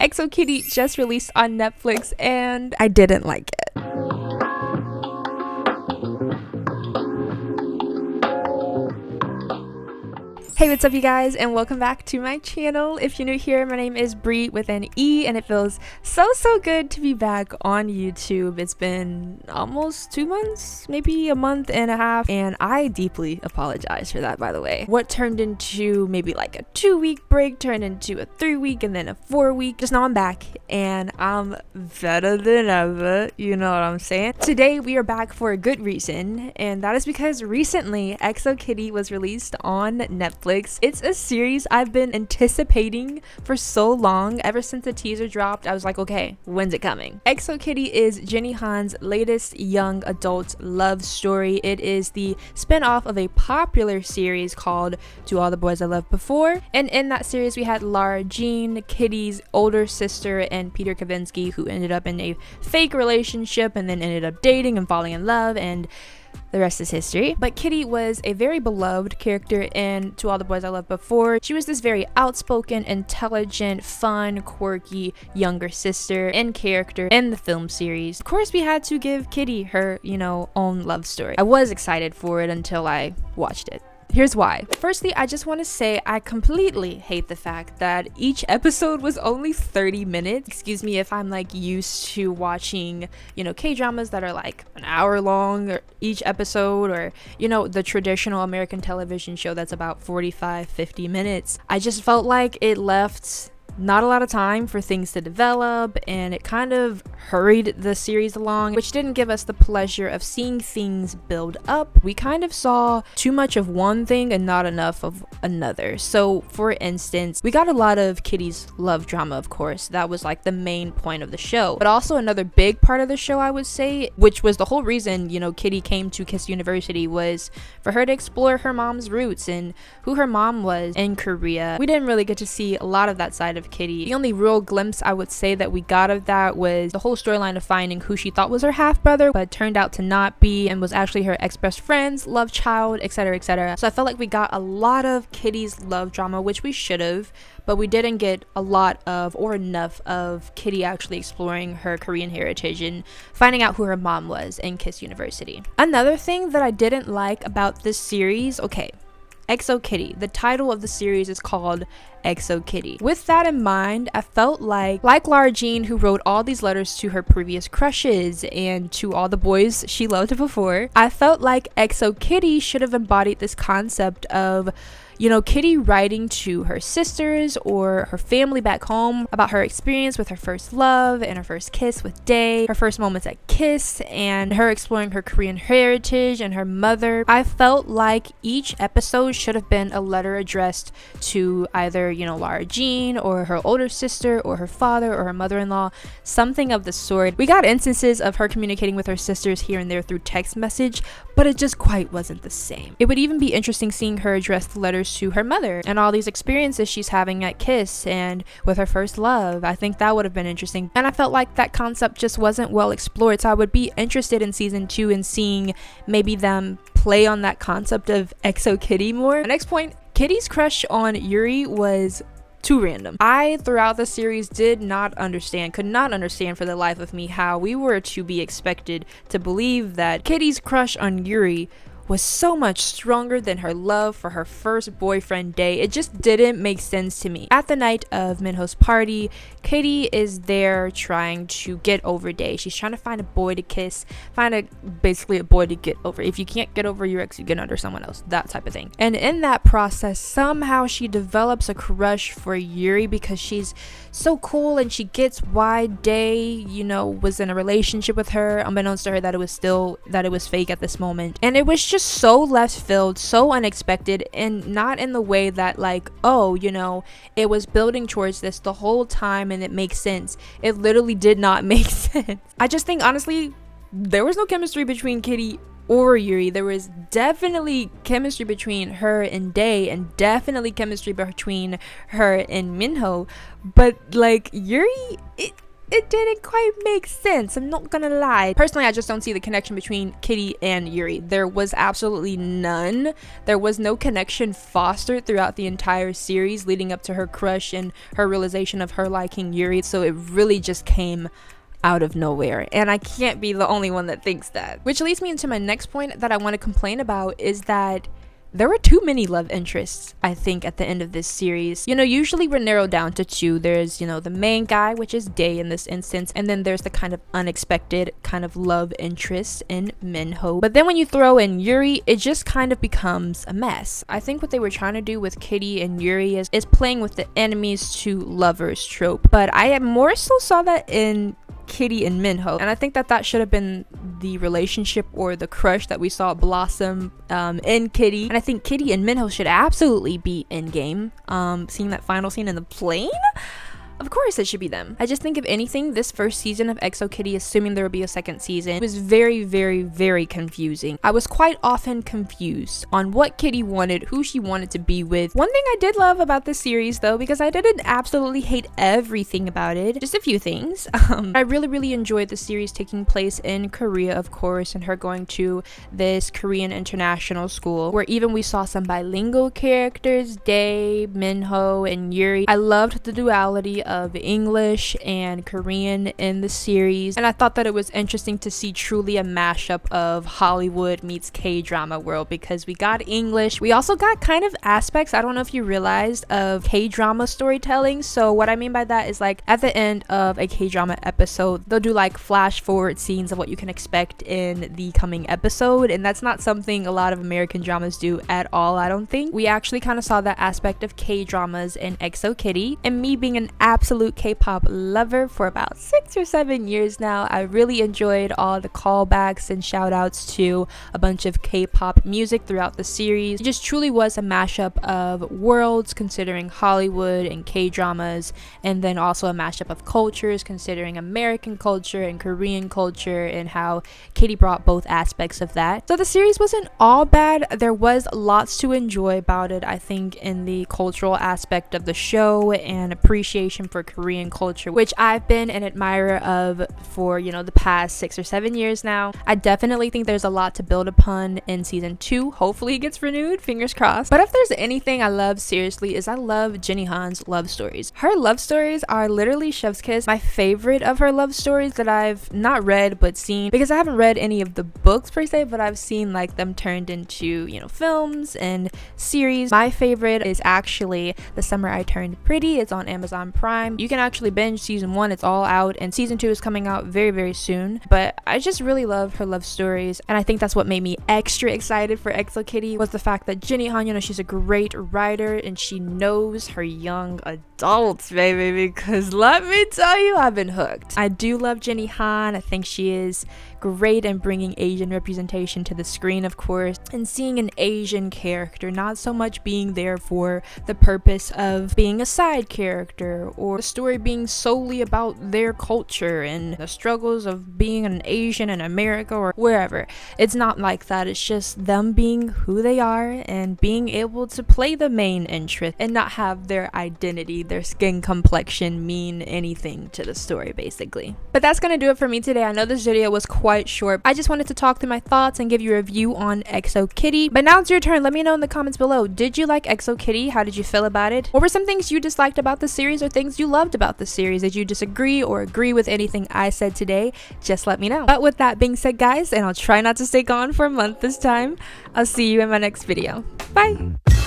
EXO Kitty just released on Netflix and I didn't like it. Hey, what's up you guys, and welcome back to my channel. If you're new here, my name is Bree with an E, and it feels so good to be back on YouTube. It's been almost 2 months, maybe a month and a half, and I deeply apologize for that, by the way. What turned into maybe like a 2-week break turned into a 3-week and then a 4-week. Just now I'm back and I'm better than ever, you know what I'm saying? Today we are back for a good reason, and that is because recently EXO Kitty was released on Netflix. It's a series I've been anticipating for so long. Ever since the teaser dropped, I was like, okay, when's it coming? EXO Kitty is Jenny Han's latest young adult love story. It is the spinoff of a popular series called To All the Boys I Loved Before. And in that series, we had Lara Jean, Kitty's older sister, and Peter Kavinsky, who ended up in a fake relationship and then ended up dating and falling in love, and the rest is history. But Kitty was a very beloved character in To All the Boys I Loved Before. She was this very outspoken, intelligent, fun, quirky younger sister in character in the film series. Of course, we had to give Kitty her, own love story. I was excited for it until I watched it. Here's why. Firstly, I just want to say I completely hate the fact that each episode was only 30 minutes. Excuse me if I'm like used to watching, K-dramas that are like an hour long or each episode, or, the traditional American television show that's about 45-50 minutes. I just felt like it left not a lot of time for things to develop, and it kind of hurried the series along, which didn't give us the pleasure of seeing things build up. We kind of saw too much of one thing and not enough of another. So for instance, we got a lot of Kitty's love drama, of course. That was like the main point of the show, but also another big part of the show, I would say, which was the whole reason Kitty came to Kiss University, was for her to explore her mom's roots and who her mom was in Korea. We didn't really get to see a lot of that side of Kitty. The only real glimpse I would say that we got of that was the whole storyline of finding who she thought was her half-brother, but turned out to not be and was actually her ex-best friend's love child, etc, etc. So I felt like we got a lot of Kitty's love drama, which we should have, but we didn't get a lot of or enough of Kitty actually exploring her Korean heritage and finding out who her mom was in Kiss University. Another thing that I didn't like about this series, okay, EXO Kitty. The title of the series is called EXO Kitty. With that in mind, I felt like Lara Jean, who wrote all these letters to her previous crushes and to all the boys she loved before, I felt like EXO Kitty should have embodied this concept of Kitty writing to her sisters or her family back home about her experience with her first love and her first kiss with Dae, her first moments at Kiss, and her exploring her Korean heritage and her mother. I felt like each episode should have been a letter addressed to either, Lara Jean or her older sister or her father or her mother-in-law, something of the sort. We got instances of her communicating with her sisters here and there through text message, but it just quite wasn't the same. It would even be interesting seeing her address the letters to her mother and all these experiences she's having at Kiss and with her first love. I think that would have been interesting, and I felt like that concept just wasn't well explored, so I would be interested in season 2 and seeing maybe them play on that concept of EXO Kitty more. The next point, Kitty's crush on Yuri was too random. I, throughout the series, could not understand for the life of me how we were to be expected to believe that Kitty's crush on Yuri was so much stronger than her love for her first boyfriend Dae. It just didn't make sense to me. At the night of Minho's party, Kitty is there trying to get over Dae. She's trying to find a boy to kiss, basically a boy to get over. If you can't get over your ex, you get under someone else, that type of thing. And in that process, somehow she develops a crush for Yuri because she's so cool, and she gets why Dae, was in a relationship with her, unbeknownst to her that it was fake at this moment. And it was just so left field, so unexpected, and not in the way that it was building towards this the whole time and it makes sense. It literally did not make sense. I just think, honestly, there was no chemistry between Kitty or Yuri. There was definitely chemistry between her and Dae, and definitely chemistry between her and Minho, but Yuri, it didn't quite make sense. I'm not gonna lie. Personally, I just don't see the connection between Kitty and Yuri. There was absolutely none. There was no connection fostered throughout the entire series leading up to her crush and her realization of her liking Yuri. So it really just came out of nowhere, and I can't be the only one that thinks that. Which leads me into my next point that I want to complain about, is that there were too many love interests, I think, at the end of this series. You know, usually we're narrowed down to two. There's, you know, the main guy, which is Day in this instance, and then there's the kind of unexpected kind of love interest in Minho. But then when you throw in Yuri, it just kind of becomes a mess. I think what they were trying to do with Kitty and Yuri is playing with the enemies to lovers trope, but I more so saw that in Kitty and Minho, and I think that should have been the relationship or the crush that we saw blossom in Kitty. And I think Kitty and Minho should absolutely be in game. Seeing that final scene in the plane, of course it should be them. I just think, if anything, this first season of XO Kitty, assuming there will be a second season, was very, very, very confusing. I was quite often confused on what Kitty wanted, who she wanted to be with. One thing I did love about this series, though, because I didn't absolutely hate everything about it, just a few things. I really, really enjoyed the series taking place in Korea, of course, and her going to this Korean international school, where even we saw some bilingual characters, Dae, Minho, and Yuri. I loved the duality of English and Korean in the series, and I thought that it was interesting to see truly a mashup of Hollywood meets K-drama world, because we got English, we also got kind of aspects, I don't know if you realized, of K-drama storytelling. So what I mean by that is, like, at the end of a K-drama episode, they'll do like flash forward scenes of what you can expect in the coming episode, and that's not something a lot of American dramas do at all, I don't think. We actually kind of saw that aspect of K-dramas in XO Kitty, and me being an absolute K-pop lover for about 6 or 7 years now, I really enjoyed all the callbacks and shout outs to a bunch of K-pop music throughout the series. It just truly was a mashup of worlds, considering Hollywood and K-dramas, and then also a mashup of cultures, considering American culture and Korean culture, and how Kitty brought both aspects of that. So the series wasn't all bad. There was lots to enjoy about it, I think, in the cultural aspect of the show and appreciation for Korean culture, which I've been an admirer of for, you know, the past 6 or 7 years now. I definitely think there's a lot to build upon in season 2. Hopefully it gets renewed, fingers crossed. But if there's anything I love seriously, is I love Jenny Han's love stories. Her love stories are literally chef's kiss. My favorite of her love stories that I've not read but seen, because I haven't read any of the books per se, but I've seen like them turned into, you know, films and series. My favorite is actually The Summer I Turned Pretty. It's on Amazon Prime. You can actually binge season 1, it's all out, and season 2 is coming out very, very soon. But I just really love her love stories, and I think that's what made me extra excited for XO Kitty, was the fact that Jenny Han, you know, she's a great writer and she knows her young adults, baby, because let me tell you, I've been hooked. I do love Jenny Han. I think she is great in bringing Asian representation to the screen, of course, and seeing an Asian character not so much being there for the purpose of being a side character, or the story being solely about their culture and the struggles of being an Asian in America or wherever. It's not like that. It's just them being who they are and being able to play the main interest and not have their identity, their skin complexion mean anything to the story, basically. But that's gonna do it for me today. I know this video was quite short. I just wanted to talk through my thoughts and give you a review on XO Kitty. But now it's your turn. Let me know in the comments below. Did you like XO Kitty? How did you feel about it? What were some things you disliked about the series, or things you loved about the series? Did you disagree or agree with anything I said today? Just let me know. But with that being said, guys, and I'll try not to stay gone for a month this time, I'll see you in my next video. Bye!